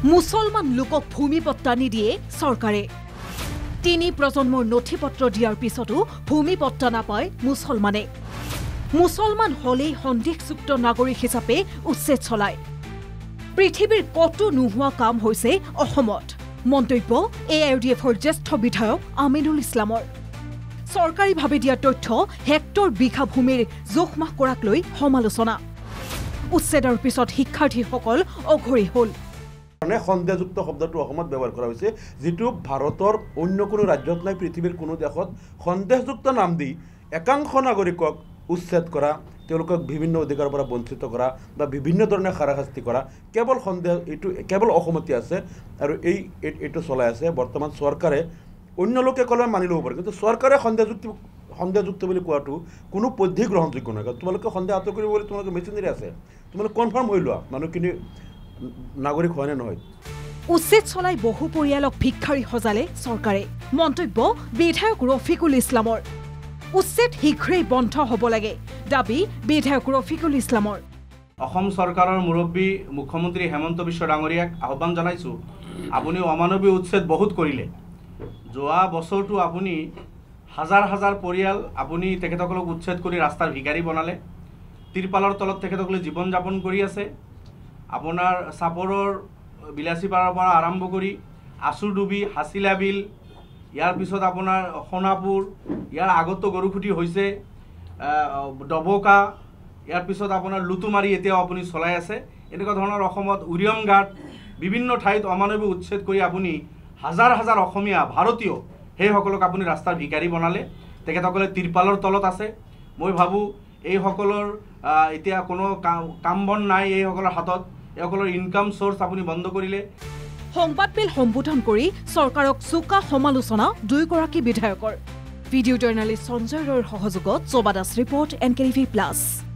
মুছলমান লোকক ভূমি পট্টা নিদিয়ে চৰকাৰে 3 প্ৰজন্মৰ নথিপত্ৰ দিয়াৰ পিছতো ভূমি পট্টা নাপায় মুছলমানে মুছলমান হলেই সন্দেহযুক্ত নাগৰিক হিচাপে উচ্ছেদ চলায় পৃথিৱীৰ কতো নোহোৱা কাম হৈছে অসমত মন্তব্য AIUDFৰ জ্যেষ্ঠ বিধায়ক আমিনুল ইছলামৰ চৰকাৰীভাৱে দিয়া তথ্য হেক্টৰ বিঘা ভূমিৰ জোখমাখ কৰাক লৈ সমালোচনা উচ্ছেদৰ পিছত শিক্ষাৰ্থীসকল অঘৰী হল সন্দেহযুক্ত শব্দটো অসমত ব্যৱহাৰ কৰা হৈছে যেটো ভাৰতৰ অন্য কোনো ৰাজ্যত নাই পৃথিৱীৰ কোনো দেশত সন্দেহযুক্ত নাম দি একাংশ নাগৰিকক উচ্ছেদ কৰা তেওঁলোকক বিভিন্ন অধিকাৰৰ পৰা বঞ্চিত কৰা বা বিভিন্ন ধৰণে হাৰাশাস্তি কৰা কেৱল সন্দেহ এটো কেৱল অসমতে আছে আৰু এইটো চলাই আছে বৰ্তমান চৰকাৰে অন্য লোকে কলে মানি ল'ব পাৰে কিন্তু চৰকাৰে সন্দেহযুক্ত বুলি কোৱাটো কোনো পদ্ধতি গ্ৰহণযোগ্য নহয় তোমালোকে সন্দেহ আঁতৰ কৰিবলৈ তোমালোকে মেচিনাৰী আছে তোমালোকে কনফাৰ্ম হৈ লোৱা মানুহখিনি নাগৰিক হয় নে নহয় উচ্ছেদ চলাই বহু পৰিয়ালক ভিক্ষাৰী সজালে চৰকাৰে মন্তব্য বিধায়ক ৰফিকুল ইছলামৰ উচ্ছেদ শীঘ্ৰেই বন্ধ হ'ব লাগে দাবী বিধায়ক ৰফিকুল ইছলামৰ অসম চৰকাৰৰ মুৰব্বী মুখ্যমন্ত্ৰী হেমন্ত বিশ্ব ডাঙৰীয়াক আহ্বান জনাইছো আপুনি অমানৱীয় উচ্ছেদ বহুত কৰিলে যোৱা বছৰটো আপুনি হাজাৰ হাজাৰ পৰিয়াল আপুনি তেখেতসকলক উচ্ছেদ কৰি ৰাস্তাৰ ভিখাৰী বনালে তিৰপালৰ তলত তেখেতসকলে জীৱন যাপন কৰি আছে আপোনাৰ সাপৰৰ বিলাসীপাৰাৰ পৰা আৰম্ভ কৰি আছুডুবি হাছিলা বিল ইয়াৰ পিছত আপোনাৰ সোণাপুৰ ইয়াৰ আগতো গৰুখুটি হৈছে ডবকা ইয়াৰ পিছত আপোনাৰ লুতুমাৰি এতিয়াও আপুনি চলাই আছে এনেকুৱা ধৰণৰ অসমত উৰিয়ম ঘাট বিভিন্ন ঠাইত অমানৱীয় উচ্ছেদ কৰি আপুনি হাজাৰ হাজাৰ অসমীয়া ভাৰতীয় সেইসকলক আপুনি ৰাস্তাৰ ভিখাৰী বনালে তেখেতসকলে তিৰপালৰ তলত আছে মই ভাবো এইসকলৰ এতিয়া কোনো কাম বন নাই এইসকলৰ হাতত এইসকলৰ ইনকাম সোৰ্স আপুনি বন্ধ কৰিলে সংবাদমেল সম্বোধন কৰি চৰকাৰক চোকা সমালোচনা দুইগৰাকী বিধায়কৰ ভিডিঅ জাৰ্নালিষ্ট সঞ্জয় ৰয়ৰ সহযোগত জবাদাস ৰিপৰ্ট NKTV+